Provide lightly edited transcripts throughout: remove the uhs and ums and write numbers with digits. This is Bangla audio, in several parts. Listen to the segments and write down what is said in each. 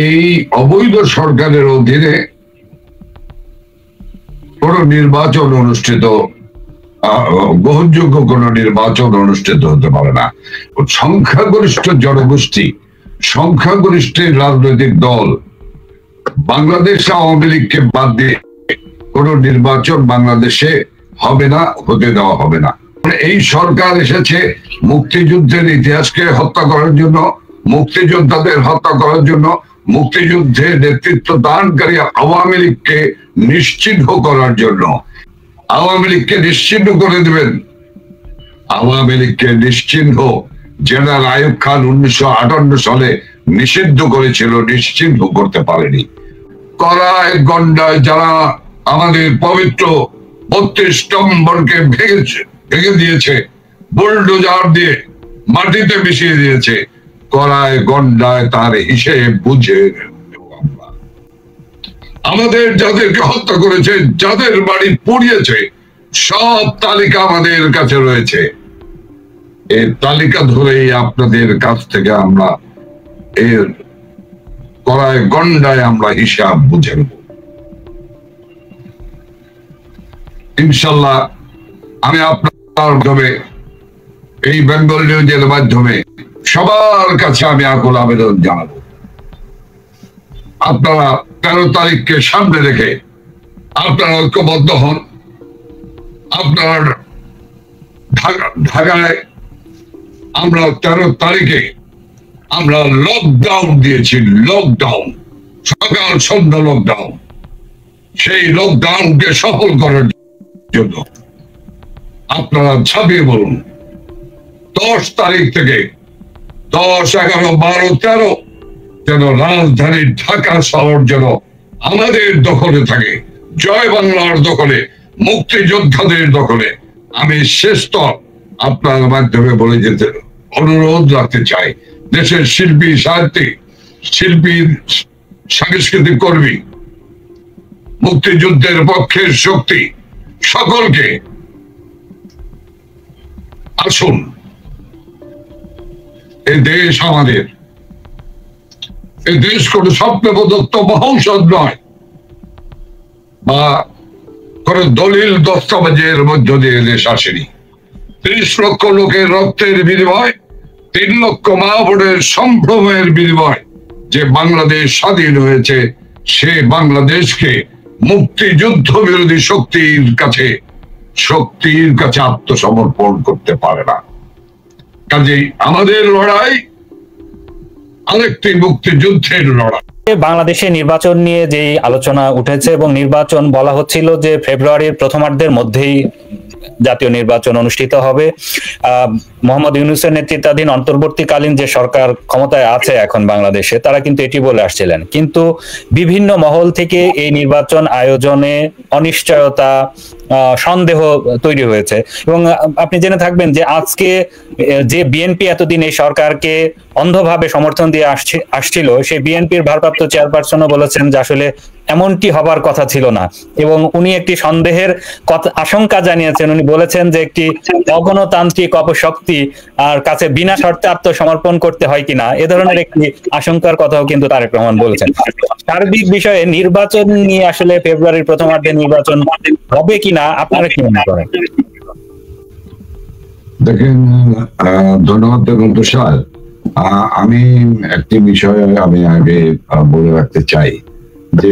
এই অবৈধ সরকারের অধীনে কোন নির্বাচন অনুষ্ঠিত, গ্রহণযোগ্য কোন নির্বাচন অনুষ্ঠিত হতে পারে না। সংখ্যাগরিষ্ঠ জনগোষ্ঠী, সংখ্যাগরিষ্ঠ রাজনৈতিক দল বাংলাদেশ আওয়ামী লীগকে বাদ দিয়ে কোন নির্বাচন বাংলাদেশে হবে না, হতে দেওয়া হবে না। এই সরকার এসেছে মুক্তিযুদ্ধের ইতিহাসকে হত্যা করার জন্য, মুক্তিযোদ্ধাদের হত্যা করার জন্য, মুক্তিযুদ্ধে নেতৃত্ব দানকারী আওয়ামী লীগকে নিশ্চিহ্ন করার জন্য। আওয়ামী লীগকে নিশ্চিহ্ন করে দেবেন। আওয়ামী লীগকে নিশ্চিহ্ন জেনারেল আইয়ুব খান 1958 সালে নিষিদ্ধ করেছিল, নিশ্চিহ্ন করতে পারেনি। করায় গন্ডায় যারা আমাদের পবিত্র 32 নম্বরকে ভেঙে দিয়েছে, বুলডোজার দিয়ে মাটিতে মিশিয়ে দিয়েছে, করায় গন্ডায় তার হিসেব বুঝে আমাদের যাদেরকে হত্যা করেছে, যাদের বাড়ি পুড়িয়েছে, সব তালিকা আমাদের কাছে রয়েছে। এই তালিকা ধরেই আপনাদের কাছ থেকে আমরা এর করায় গন্ডায় আমরা হিসাব বুঝে নেব ইনশাল্লাহ। আমি আপনার মাধ্যমে, এই বেঙ্গল নিউজের মাধ্যমে সবার কাছে আমি আকুল আবেদন জানাবো, আপনারা 13 তারিখকে সামনে রেখে আপনারা ঐক্যবদ্ধ হন। আপনার ঢাকায় আমরা 13 তারিখে আমরা লকডাউন দিয়েছি, লকডাউন, সকাল সন্ধ্যা লকডাউন। সেই লকডাউনকে সফল করার জন্য আপনারা ঝাঁপিয়ে বলুন। 10 তারিখ থেকে 10, 11, 12, 13 যেন রাজধানী ঢাকা শহর যেন আমাদের দখলে থাকে, জয় বাংলার দখলে, মুক্তিযোদ্ধাদের দখলে। আমি শেষতর আপনার মাধ্যমে বলে যেতে অনুরোধ রাখতে চাই, দেশের শিল্পী, সাহিত্যিক, শিল্পী, সাংস্কৃতিক কর্মী, মুক্তিযুদ্ধের পক্ষের শক্তি সকলকে আসুন। এই দেশ আমাদের, এই দেশ কোন স্বপ্ন প্রদত্ত মহৌষধ নয়, বা কোন দলিল দস্তাবেজের মধ্য দিয়ে দেশ আসেনি। 30 লক্ষ লোকের রক্তের বিনিময়, 3 লক্ষ মা বোনের সম্ভ্রমের বিনিময় যে বাংলাদেশ স্বাধীন হয়েছে, সে বাংলাদেশকে মুক্তিযুদ্ধ বিরোধী শক্তির কাছে আত্মসমর্পণ করতে পারে না। কাজেই আমাদের লড়াই আরেকটি মুক্তিযুদ্ধের লড়াই। বাংলাদেশে নির্বাচন নিয়ে যে আলোচনা উঠেছে এবং নির্বাচন বলা হচ্ছিল যে ফেব্রুয়ারির প্রথমার্ধের মধ্যেই জাতীয় নির্বাচন অনুষ্ঠিত হবে। মোহাম্মদ ইউনূসের নেতৃত্বাধীন অন্তর্বর্তীকালীন যে সরকার ক্ষমতায় আছে এখন বাংলাদেশে, তারা কিন্তু এটি বলে আসছিলেন, কিন্তু বিভিন্ন মহল থেকে এই নির্বাচন আয়োজনে অনিশ্চয়তা, সন্দেহ তৈরি হয়েছে। এবং আপনি জেনে থাকবেন যে আজকে যে বিএনপি এতদিন এই সরকারকে অন্ধভাবে সমর্থন দিয়ে আসছিল, সেই বিএনপির ভারপ্রাপ্ত চেয়ারপারসনও বলেছেন যে আসলে এমনটি হবার কথা ছিল না, এবং উনি একটি সন্দেহের আশঙ্কা জানিয়েছেন। উনি বলেছেন যে একটি অগণতান্ত্রিক অপশক্তি আর কাছে বিনা শর্তে আত্মসমর্পণ করতে হয় কিনা, এ ধরনের একটি আশঙ্কার কথাও কিন্তু তারেক রহমান বলেছেন। সার্বিক বিষয়ে নির্বাচন নিয়ে আসলে ফেব্রুয়ারির প্রথমার্ধে নির্বাচন হবে কিনা আপনারা কি মনে করেন? দেখেন, ধন্যবাদ তুষার। আমি একটি বিষয় আমি আগে বলে রাখতে চাই যে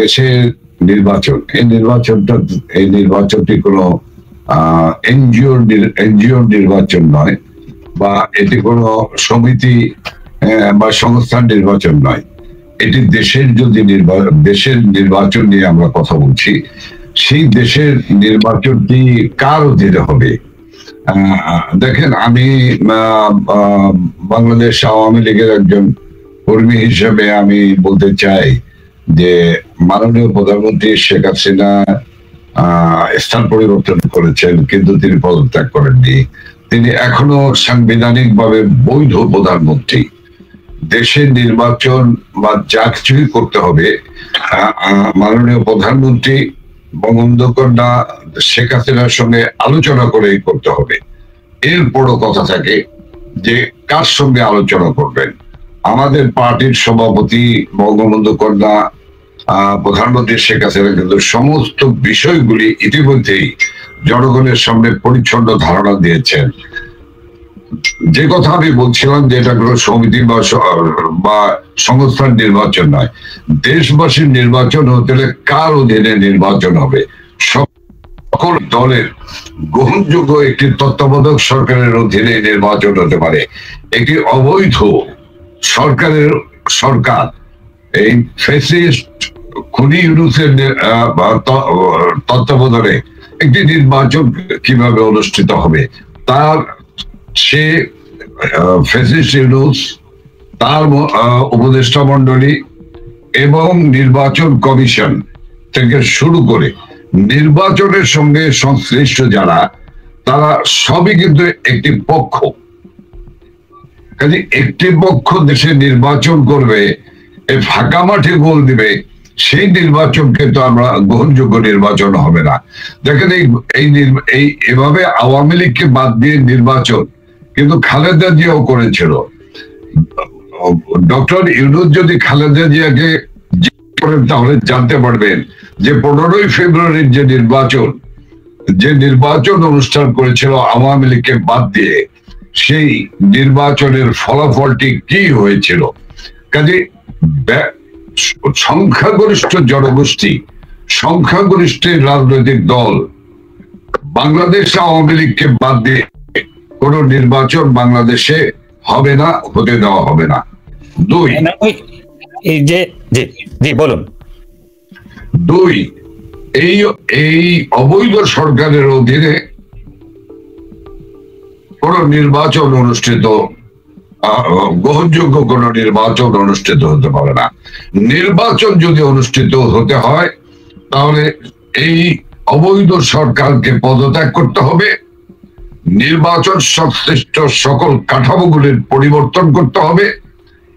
দেশের নির্বাচন, এই নির্বাচনটি কোনো এনজিওর নির্বাচন নয়, বা এটি কোনো সমিতি বা সংস্থার নির্বাচন নয়। এটি দেশের দেশের নির্বাচন নিয়ে আমরা কথা বলছি। সেই দেশের নির্বাচনটি কার অধীনে হবে? দেখেন, আমি বাংলাদেশ আওয়ামী লীগের একজন কর্মী হিসেবে আমি বলতে চাই যে মাননীয় প্রধানমন্ত্রী শেখ হাসিনা স্থান পরিবর্তন করেছেন, কিন্তু তিনি পদত্যাগ করেননি। তিনি এখনো সাংবিধানিক ভাবে বৈধ প্রধানমন্ত্রী। দেশের নির্বাচন বা যা কিছুই করতে হবে মাননীয় প্রধানমন্ত্রী বঙ্গবন্ধু কন্যা শেখ হাসিনার সঙ্গে আলোচনা করেই করতে হবে। এরপরও কথা থাকে যে কার সঙ্গে আলোচনা করবেন। আমাদের পার্টির সভাপতি বঙ্গবন্ধু কন্যা প্রধানমন্ত্রী শেখ হাসিনা কিন্তু সমস্ত বিষয়গুলি ইতিমধ্যেই জনগণের সামনে পরিচ্ছন্ন ধারণা দিয়েছেন। যে কথা আমি বলছিলাম যে এটা কোনো সমিতি বা সংস্থার নির্বাচন নয়, দেশবাসীর নির্বাচন হতে হলে কার অধীনে নির্বাচন হবে? সকল দলের গ্রহণযোগ্য একটি তত্ত্বাবধায়ক সরকারের অধীনে নির্বাচন হতে পারে। একটি অবৈধ সরকার এই ফ্যাসিস্ট খুনি ইউনূসের তত্ত্বাবধানে একটি নির্বাচন কিভাবে অনুষ্ঠিত হবে? তার সে ফ্যাসিস্ট ইউনূস, তার উপদেষ্টা মন্ডলী এবং নির্বাচন কমিশন থেকে শুরু করে নির্বাচনের সঙ্গে সংশ্লিষ্ট যারা, তারা সবই কিন্তু একটি পক্ষ। কাজে একটি পক্ষ দেশে নির্বাচন করবে, এই ফাঁকা মাঠে গোল দিবে, সেই নির্বাচন কিন্তু আমরা গ্রহণযোগ্য নির্বাচন হবে না। দেখেন এই এভাবে আওয়ামী লীগকে বাদ দিয়ে নির্বাচন কিন্তু খালেদা জিয়াও করেছিল। ডক্টর ইউনূস যদি খালেদা জিয়াকে তাহলে জানতে পারবেন যে 15ই ফেব্রুয়ারির যে নির্বাচন অনুষ্ঠান করেছিল আওয়ামী লীগকে বাদ দিয়ে, সেই নির্বাচনের ফলাফলটি কি হয়েছিল। কাজে সংখ্যাগরিষ্ঠ জনগোষ্ঠী, সংখ্যাগরিষ্ঠ রাজনৈতিক দল বাংলাদেশ আওয়ামী লীগকে বাদ দিয়ে কোন নির্বাচন বাংলাদেশে হবে না, হতে দেওয়া হবে না। দুই, এই অবৈধ সরকারের অধীনে কোন নির্বাচন গ্রহণযোগ্য কোন নির্বাচন অনুষ্ঠিত হতে পারে না। নির্বাচন যদি অনুষ্ঠিত হতে হয় তাহলে এই অবৈধ সরকারকে পদত্যাগ করতে হবে, নির্বাচন সংশ্লিষ্ট সকল কাঠামোগুলির পরিবর্তন করতে হবে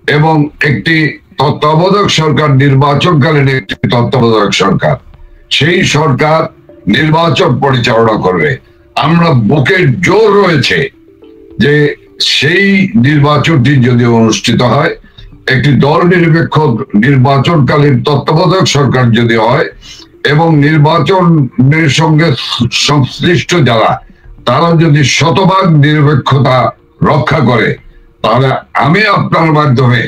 এবং একটি তত্ত্বাবধায়ক সরকার, নির্বাচনকালীন একটি তত্ত্বাবধায়ক সরকার, সেই সরকার নির্বাচন পরিচালনা করবে। আমরা বুকের জোর রয়েছে যে সেই নির্বাচনটি যদি অনুষ্ঠিত হয়, একটি দল নিরপেক্ষ নির্বাচনকালীন তত্ত্বাবধায়ক সরকার যদি হয় এবং নির্বাচনের সঙ্গে সংশ্লিষ্ট যারা, তারা যদি শতভাগ নিরপেক্ষতা রক্ষা করে, তাহলে আমি আপনার মাধ্যমে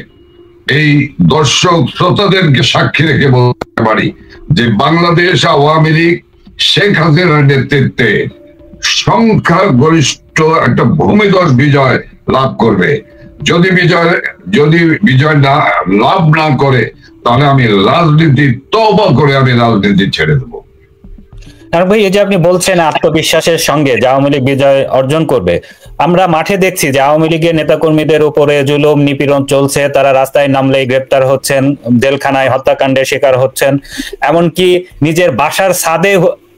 এই দর্শক শ্রোতাদেরকে সাক্ষী রেখে বলতে পারি যে বাংলাদেশ আওয়ামী লীগ শেখ হাসিনার নেতৃত্বে সংখ্যাগরিষ্ঠ একটা ভূমিধস বিজয় লাভ করবে। যদি বিজয় লাভ না করে, তাহলে আমি তওবা করে রাজনীতি ছেড়ে দেবো। ভাই, এই যে আপনি বলছেন আত্মবিশ্বাসের সঙ্গে যে আওয়ামী লীগ বিজয় অর্জন করবে, আমরা মাঠে দেখছি যে আওয়ামী লীগের নেতাকর্মীদের উপরে জুলুম নিপীড়ন চলছে, তারা রাস্তায় নামলেই গ্রেপ্তার হচ্ছেন, জেলখানায় হত্যাকাণ্ডের শিকার হচ্ছেন, এমনকি নিজের বাসার ছাদে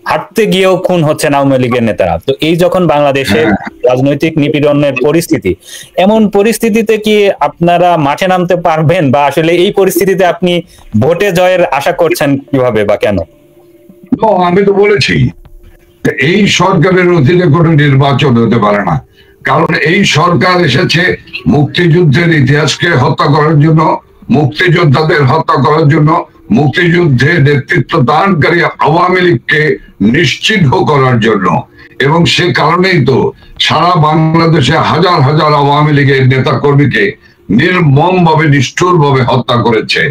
হাঁটতে গিয়েও খুন হচ্ছেন আওয়ামী লীগের নেতারা। তো এই যখন বাংলাদেশের রাজনৈতিক নিপীড়নের পরিস্থিতি, এমন পরিস্থিতিতে কি আপনারা মাঠে নামতে পারবেন, বা আসলে এই পরিস্থিতিতে আপনি ভোটে জয়ের আশা করছেন কিভাবে বা কেন? আমি তো বলেছি এই সরকারের অধীনে কোনো নির্বাচন হতে পারে না, কারণ এই সরকার এসেছে মুক্তিযুদ্ধের ইতিহাসকে হত্যা করার জন্য, মুক্তিযোদ্ধাদের হত্যা করার জন্য, মুক্তিযুদ্ধে নেতৃত্ব দানকারী আওয়ামী লীগকে নিশ্চিহ্ন করার জন্য। এবং সে কারণেই তো সারা বাংলাদেশে হাজার হাজার আওয়ামী লীগের নেতা কর্মীকে নির্মম ভাবে, নিষ্ঠুর ভাবে হত্যা করেছে।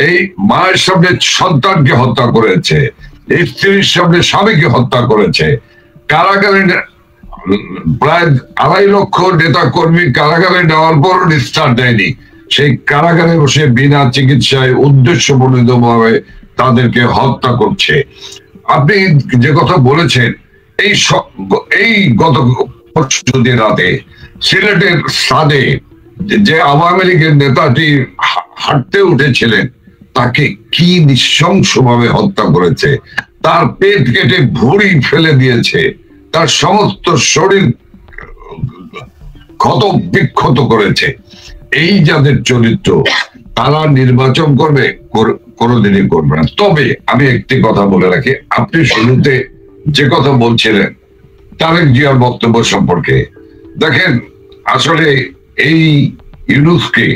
এই মায়ের সামনে সন্তানকে হত্যা করেছে, স্ত্রীর সামনে স্বামীকে হত্যা করেছে। কারাগারে প্রায় 2.5 লক্ষ নেতা কর্মী কারাগারে নেওয়ার পর নিস্তার দেয়নি, সেই কারাগারে বসে বিনা চিকিৎসায় উদ্দেশ্যপ্রণোদিত ভাবে তাদেরকে হত্যা করছে। আপনি যে কথা বলেছেন, এই গত দিন রাতে সিলেটের সাদে যে আওয়ামী লীগের নেতাটি হাঁটতে উঠেছিলেন, তাকে কি নৃশংসভাবে হত্যা করেছে, তার পেট কেটে ভুঁড়ি ফেলে দিয়েছে, তার সমস্ত শরীর ক্ষত বিক্ষত করেছে। এই যাদের চরিত্র, তারা নির্বাচন করবে? কোনোদিনই করবে না। তবে আমি একটি কথা বলে রাখি, আপনি শুরুতে যে কথা বলছিলেন তারেক জিয়ার বক্তব্য সম্পর্কে, দেখেন আসলে এই ইউনূসকে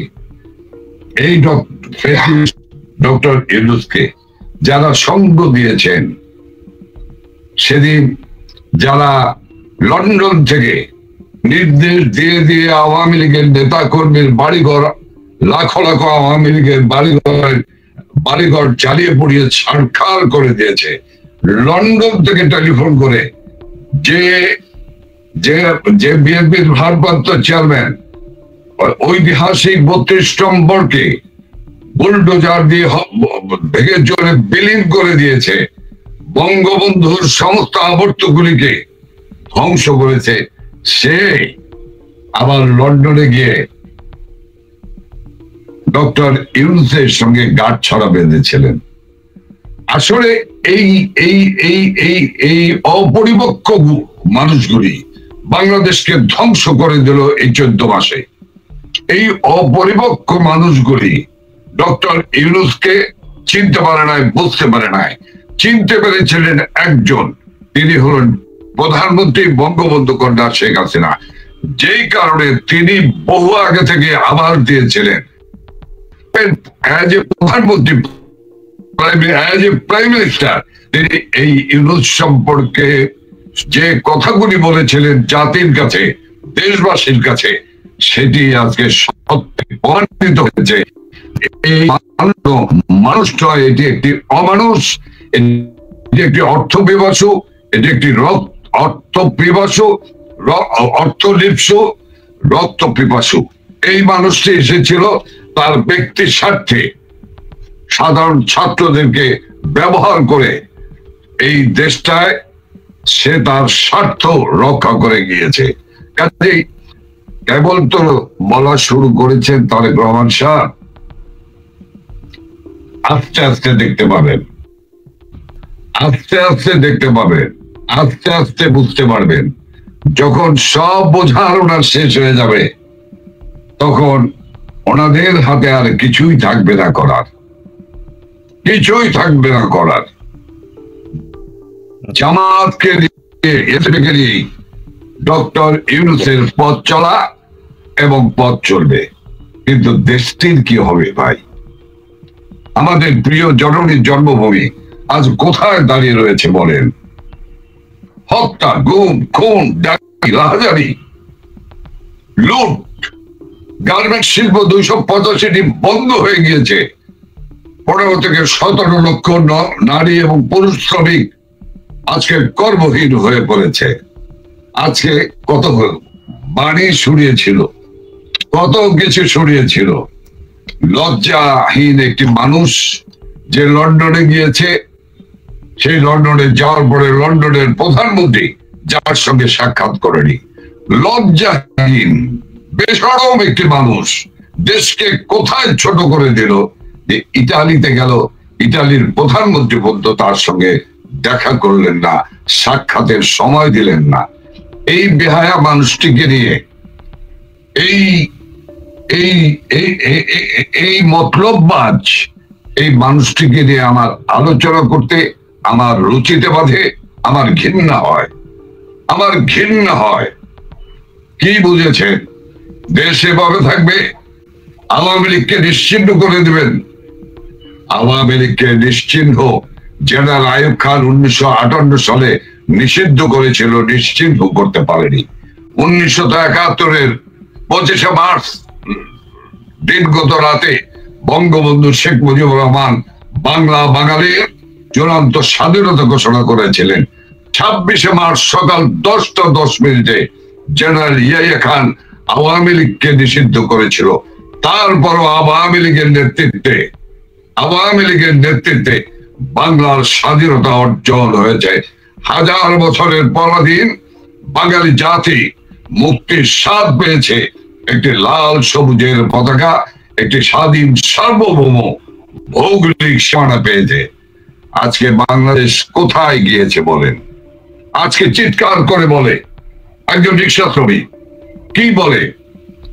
এই ডক্টর ইউনূসকে যারা সঙ্গ দিয়েছেন, সেদিন যারা লন্ডন থেকে নির্দেশ দিয়ে দিয়ে আওয়ামী লীগের নেতা কর্মীর বাড়িঘর, লাখো লাখো আওয়ামী লীগের বাড়িঘর চালিয়ে পুড়িয়ে ছারখার করে দিয়েছে, লন্ডন থেকে টেলিফোন করে যে যে বিএনপির ভারপ্রাপ্ত চেয়ারম্যান ঐতিহাসিক 32 নম্বরকে বুলডোজার দিয়ে ভেঙে চলে বিলীন করে দিয়েছে, বঙ্গবন্ধুর সমস্ত আবর্তগুলিকে ধ্বংস করেছে, সে আবার লন্ডনে গিয়ে ডক্টর ইউনূসের সঙ্গে গাঁটছড়া বেঁধেছিলেন। আসলে এই এই এই এই এই অপরিপক্ক মানুষগুলি বাংলাদেশকে ধ্বংস করে দিল এই 14 মাসে। এই অপরিপক্ক মানুষগুলি ডক্টর ইউনূসকে চিনতে পারে নাই, বুঝতে পারে নাই। চিনতে পেরেছিলেন একজন, তিনি হলেন প্রধানমন্ত্রী বঙ্গবন্ধু কন্যা শেখ হাসিনা, যেই কারণে তিনি বহু আগে থেকে আবার দিয়েছিলেন প্রধানমন্ত্রী, প্রাইম মিনিস্টার, তিনি এই ইউনূস সম্পর্কে যে কথাগুলি বলেছিলেন জাতির কাছে, দেশবাসীর কাছে, সেটি আজকে সত্যি প্রমাণিত হয়েছে। এই মানুষটা এটি একটি অমানুষ, এটি একটি অর্থপিপাসু, এটি একটি অর্থলিপ্সু, রক্তপিপাসু। এই মানুষটি এসেছিল তার ব্যক্তির স্বার্থে সাধারণ ছাত্রদেরকে ব্যবহার করে এই দেশটায় সে তার স্বার্থ রক্ষা করে গিয়েছে। কাজেই কেবল তো বলা শুরু করেছেন তারেক রহমান সাহেব, আস্তে আস্তে দেখতে পাবেন, আস্তে আস্তে দেখতে পাবেন, আস্তে আস্তে বুঝতে পারবেন। যখন সব বোঝা ওনার শেষ হয়ে যাবে, তখন ওনাদের হাতে আর কিছুই থাকবে না করার, কিছুই থাকবে না করার। জামাতকে নিয়ে ডক্টর ইউনূসের পথ চলা এবং পথ চলবে, কিন্তু দেশটির কি হবে ভাই? আমাদের প্রিয় জননীর জন্মভূমি আজ কোথায় দাঁড়িয়ে রয়েছে বলেন? হত্যা, গুম, খুন, ডাকাতি, রাহাজানি, লুট, গার্মেন্টস শিল্প 285টি বন্ধ হয়ে গিয়েছে। 15 থেকে 17 লক্ষ নারী এবং পুরুষ শ্রমিক আজকে কর্মহীন হয়ে পড়েছে। আজকে কত বাণী ছড়িয়েছিল, কত কিছু ছড়িয়েছিল। লজ্জাহীন একটি মানুষ যে লন্ডনে গিয়েছে, সেই লন্ডনে যাওয়ার পরে লন্ডনের প্রধানমন্ত্রী যার সঙ্গে সাক্ষাৎ করেনি। লজ্জাহীন বেশরম একটি মানুষ দেশকে কোথায় ছোট করে দিল, যে ইতালিতে গেল, ইতালির প্রধানমন্ত্রী পর্যন্ত তার সঙ্গে দেখা করলেন না, সাক্ষাতের সময় দিলেন না। এই বেহায়া মানুষটিকে নিয়ে এই এই এই মতলববাজ এই মানুষটিকে নিয়ে আমার আলোচনা করতে আমার রুচিতে বাঁধে, আমার ঘৃণা হয়, আমার ঘৃণা হয়। কি বুঝেছেন? দেশ এভাবে থাকবে? আওয়ামী লীগকে নিশ্চিহ্ন করে দিবেন? আওয়ামী লীগকে নিশ্চিহ্ন জেনারেল আইয়ুব খান 1958 সালে নিষিদ্ধ করেছিল, নিশ্চিহ্ন করতে পারেনি। 1971-এর 25শে মার্চ দিনগত রাতে বঙ্গবন্ধু শেখ মুজিবুর রহমান বাংলা বাঙালির চূড়ান্ত স্বাধীনতা ঘোষণা করেছিলেন। 26শে মার্চ সকাল 10:10 জেনারেল ইয়াহিয়া খান আওয়ামী লীগকে নিষিদ্ধ করেছিল। তারপরও আওয়ামী লীগের নেতৃত্বে বাংলার স্বাধীনতা অর্জন হয়েছে। 1000 বছরের পরাধীন বাঙালি জাতি মুক্তির স্বাদ পেয়েছে। একটি লাল সবুজের পতাকা, একটি স্বাধীন সার্বভৌম ভৌগোলিক সীমানা পেয়েছে। আজকে বাংলাদেশ কোথায় গিয়েছে বলেন? আজকে চিৎকার করে বলে একজন রিক্সা শ্রমিক, কি বলে?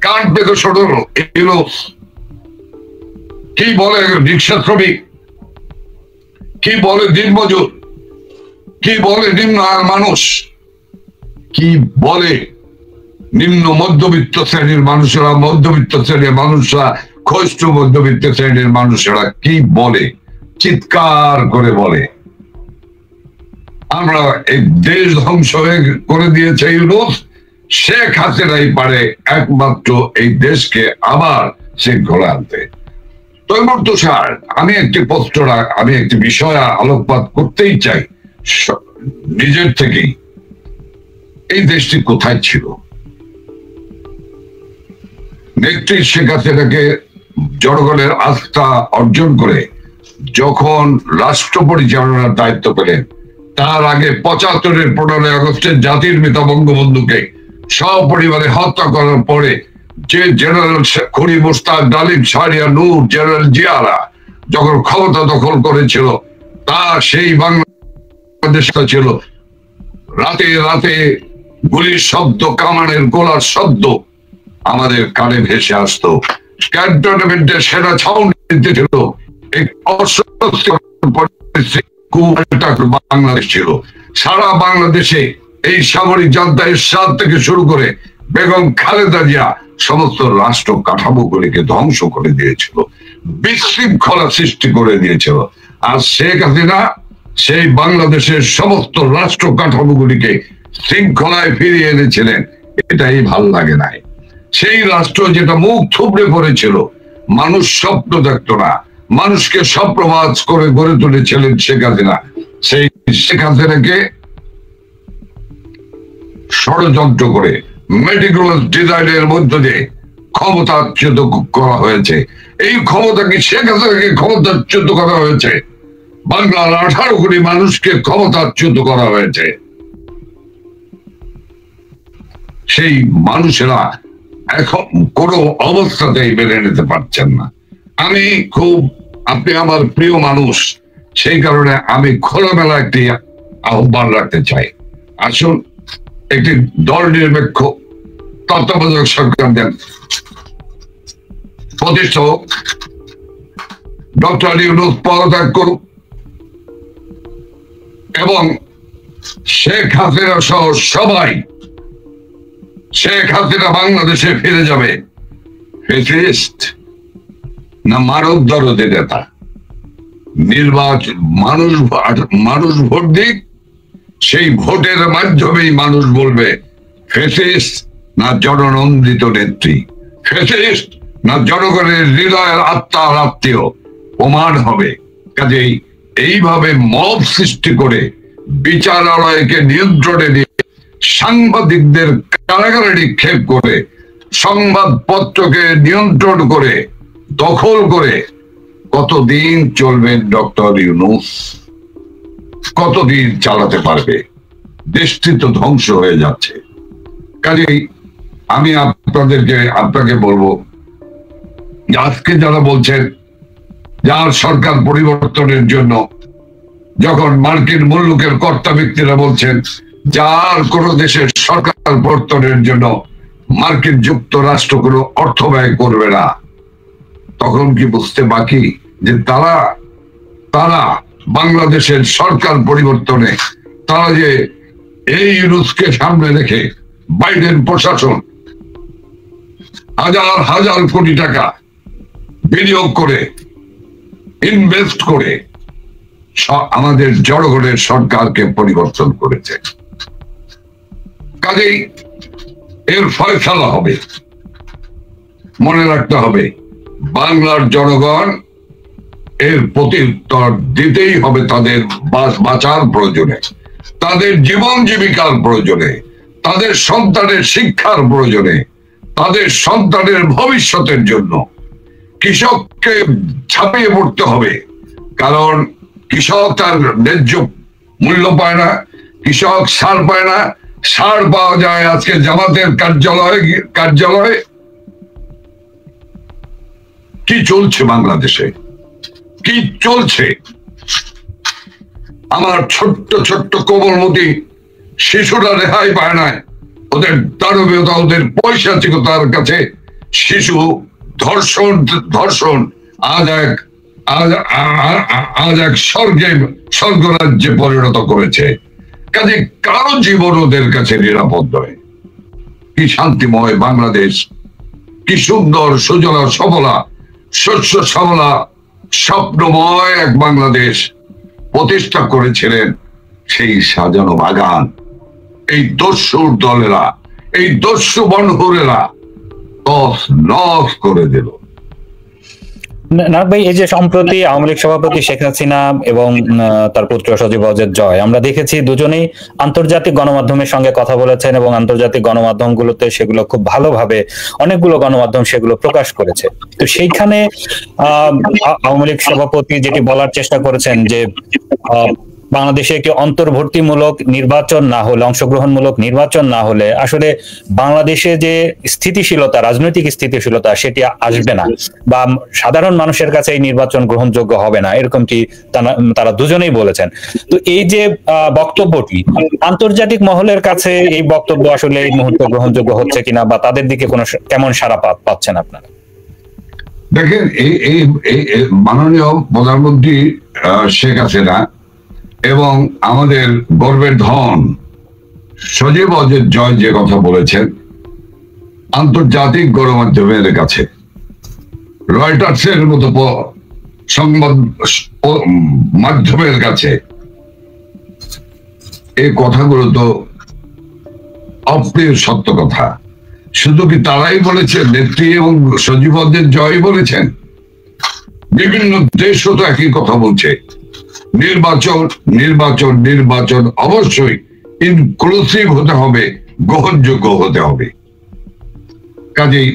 কান পেতে সরল এলো, কি বলে রিক্সা শ্রমিক, কি বলে দিনমজুর, কি বলে নিম্ন আয়ের মানুষ, কি বলে নিম্ন মধ্যবিত্ত শ্রেণীর মানুষরা, মধ্যবিত্ত শ্রেণীর মানুষরা ক্ষয়িষ্ঠ মধ্যবিত্ত শ্রেণীর মানুষেরা কি বলে, চিৎকার করে বলে, আমরা এই দেশ ধ্বংস করে দিয়েছে ইউনূস, শেখ হাসিনাই পারে একমাত্র এই দেশকে আবার শৃঙ্খলা আনতে। তৈমুর তুষার, আমি একটি বিষয় আলোকপাত করতেই চাই নিজের থেকেই। এই দেশটি কোথায় ছিল? নেত্রী শেখ হাসিনাকে জনগণের আস্থা অর্জন করে যখন রাষ্ট্র পরিচালনার দায়িত্ব পেলেন, তার আগে ৭৫-এর ১৫ই আগস্টের জাতির পিতা বঙ্গবন্ধুকে সপরিবারে হত্যা করার পরে যে জেনারেল খনি মোশতাক, ডালিম, শাহরিয়ার নূর, জেনারেল জিয়ারা যখন ক্ষমতা দখল করেছিল, তা সেই বাংলাদেশটা ছিল রাতে রাতে গুলির শব্দ, কামানের গোলার শব্দ আমাদের কানে ভেসে আসতো। ক্যান্টনমেন্টের সেনা ছাউনিতে ছিল এক বাংলাদেশ ছিল। সারা বাংলাদেশে এই সামরিক জান্তা এরশাদ থেকে শুরু করে বেগম খালেদা জিয়া সমস্ত রাষ্ট্র কাঠামোগুলিকে ধ্বংস করে দিয়েছিল, বিশৃঙ্খলা সৃষ্টি করে দিয়েছিল। আর শেখ হাসিনা সেই বাংলাদেশের সমস্ত রাষ্ট্র কাঠামোগুলিকে শৃঙ্খলায় ফিরিয়ে এনেছিলেন। এটাই ভাল লাগে নাই। সেই রাষ্ট্র যেটা মুখ থুবড়ে পড়েছিল, মানুষ স্বপ্ন দেখত না, মানুষকে স্বপ্নবাজ করে গড়ে তুলেছিলেন শেখ হাসিনা। সেই শেখ হাসিনাকে ষড়যন্ত্র করে মেটিকুলাস ডিজাইনের মধ্য দিয়ে ক্ষমতাচ্যুত করা হয়েছে। এই ক্ষমতাকে শেখ হাসিনাকে ক্ষমতাচ্যুত করা হয়েছে, বাংলার 18 কোটি মানুষকে ক্ষমতাচ্যুত করা হয়েছে। সেই মানুষেরা এখন কোনো অবস্থাতেই মেনে নিতে পারছেন না। আপনি আমার প্রিয় মানুষ, সেই কারণে আমি খোলামেলা একটি আহ্বান রাখতে চাই। আসুন একটি দল নিরপেক্ষ তত্ত্বাবধায়ক সরকার দেন প্রতিষ্ঠা হোক, ডক্টর ইউনূস পদত্যাগ করুক এবং শেখ হাসিনা সহ সবাই, শেখ হাসিনা বাংলাদেশে ফিরে যাবে। ফ্যাসিস্ট না মানব দরদী নেতা? নির্বাচন মানুষ ভোট দিক, সেই ভোটের মাধ্যমেই মানুষ বলবে ফ্যাসিস্ট না জননন্দিত নেত্রী, ফ্যাসিস্ট না জনগণের হৃদয়ের আত্মার আত্মীয় প্রমাণ হবে। কাজেই এইভাবে মব সৃষ্টি করে বিচারালয়কে নিয়ন্ত্রণে নিয়ে সাংবাদিকদের কারাগারে নিক্ষেপ করে সংবাদপত্রকে নিয়ন্ত্রণ করে দখল করে কতদিন চলবেন ডক্টর ইউনূস? কতদিন চালাতে পারবে? দেশটি তো ধ্বংস হয়ে যাচ্ছে। কাজেই আমি আপনাকে বলবো, আজকে যারা বলছেন যার সরকার পরিবর্তনের জন্য, যখন মার্কিন মুল্লুকের কর্তা ব্যক্তিরা বলছেন যার কোন দেশের সরকার পরিবর্তনের জন্য মার্কিন যুক্তরাষ্ট্র কোনো অর্থ ব্যয় করবে না, তখন কি বুঝতে বাকি যে তারা বাংলাদেশের সরকার পরিবর্তনে তারা যে এই ইউনূসকে সামনে রেখে বাইডেন প্রশাসন হাজার হাজার কোটি টাকা বিনিয়োগ করে ইনভেস্ট করে আমাদের জনগণের সরকারকে পরিবর্তন করেছে। কাজেই এর ফয়সালা হবে। মনে রাখতে হবে, বাংলার জনগণ এর প্রত্যুত্তর দিতেই হবে তাদের বাঁচার প্রয়োজনে, তাদের জীবন জীবিকার প্রয়োজনে, তাদের সন্তানের শিক্ষার প্রয়োজনে, তাদের সন্তানের ভবিষ্যতের জন্য। কৃষককে ছাপিয়ে পড়তে হবে, কারণ কৃষক তার ন্যায্য মূল্য পায় না, কৃষক সার পায় না। সার পাওয়া যায় আজকে জামাতের কার্যালয়ে। কি চলছে বাংলাদেশে? কি চলছে? আমার ছোট্ট ছোট্ট কোমলমতি শিশুরা রেহাই পায় না। ওদের দানবীয়তা, ওদের পৈশাচিকতার কাছে শিশু ধর্ষণ আজ এক স্বর্গরাজ্যে পরিণত করেছে। কাজে কারো জীবন ওদের কাছে নিরাপদ নয়। কি শান্তিময় বাংলাদেশ, কি সুন্দর সুজলা সবলা শস্য শ্যামলা স্বপ্নময় এক বাংলাদেশ প্রতিষ্ঠা করেছিলেন, সেই সাজানো বাগান এই দস্যুর দলেরা, এই দস্যু বনহুরেরা তস নস করে দিল। নায়ক ভাই, এই যে সম্প্রতি আওয়ামী লীগ সভাপতি শেখ হাসিনা এবং তার পুত্র সজীব ওয়াজেদ জয়, আমরা দেখেছি দুজনেই আন্তর্জাতিক গণমাধ্যমের সঙ্গে কথা বলেছেন এবং আন্তর্জাতিক গণমাধ্যমগুলোতে সেগুলো খুব ভালোভাবে, অনেকগুলো গণমাধ্যম সেগুলো প্রকাশ করেছে। তো সেইখানে আওয়ামী লীগ সভাপতি যেটি বলার চেষ্টা করেছেন যে বাংলাদেশে একটি অন্তর্ভুক্তিমূলক নির্বাচন না হলে, অংশগ্রহণমূলক নির্বাচন না হলে আসলে বাংলাদেশে যে স্থিতিশীলতা, রাজনৈতিক স্থিতিশীলতা সেটি আসবে না, বা সাধারণ মানুষের কাছে এই নির্বাচন গ্রহণযোগ্য হবে না, এরকমটি তারা দুজনেই বলেছেন। তো এই যে বক্তব্যটি আন্তর্জাতিক মহলের কাছে, এই বক্তব্য আসলে এই মুহূর্তে গ্রহণযোগ্য হচ্ছে কিনা, বা তাদের দিকে কোনো কেমন সাড়া পাচ্ছেন আপনারা? দেখেন, এই মাননীয় প্রধানমন্ত্রী শেখ হাসিনা এবং আমাদের গর্বের ধন সজীব ওয়াজেদ জয় যে কথা বলেছেন, আন্তর্জাতিক গণমাধ্যমের কাছে, রয়টার্সের মতো সংবাদ মাধ্যমের কাছে এই কথাগুলো তো অপ্রিয় সত্য কথা। শুধু কি তারাই বলেছেন, নেত্রী এবং সজীব ওয়াজেদ জয় বলেছেন? বিভিন্ন দেশও তো একই কথা বলছে। নির্বাচন নির্বাচন নির্বাচন অবশ্যই ইনক্লুসিভ হতে হবে, গ্রহণযোগ্য হতে হবে। কাজেই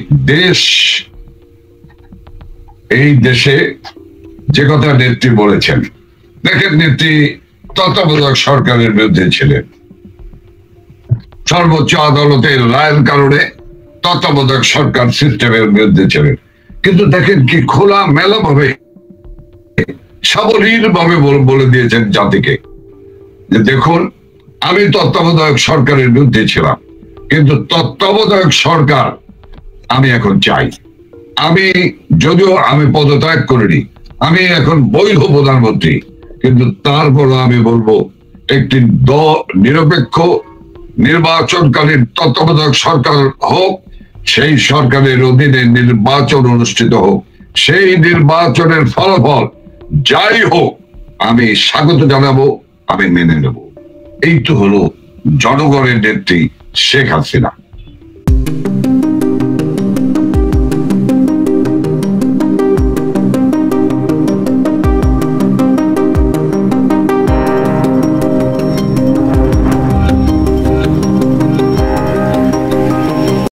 এই দেশে যে কথা নেত্রী বলেছেন, দেখেন, নেত্রী তত্ত্বাবধায়ক সরকারের বিরুদ্ধে ছিলেন, সর্বোচ্চ আদালতের রায়ের কারণে তত্ত্বাবধায়ক সরকার সিস্টেমের বিরুদ্ধে ছিলেন। কিন্তু দেখেন কি খোলা মেলা ভাবে, সাবলীল ভাবে বলে দিয়েছেন জাতিকে যে দেখুন, আমি তত্ত্বাবধায়ক সরকারের বিরুদ্ধে ছিলাম, কিন্তু তত্ত্বাবধায়ক সরকার আমি এখন চাই। যদিও আমি পদত্যাগ করিনি, আমি এখন বৈধ প্রধানমন্ত্রী, কিন্তু তারপরও আমি বলবো একটি নিরপেক্ষ নির্বাচনকালীন তত্ত্বাবধায়ক সরকার হোক, সেই সরকারের অধীনে নির্বাচন অনুষ্ঠিত হোক, সেই নির্বাচনের ফলাফল যাই হোক আমি স্বাগত জানাবো, আমি মেনে নেব। এই তো হলো জনগণের নেত্রী শেখ হাসিনা।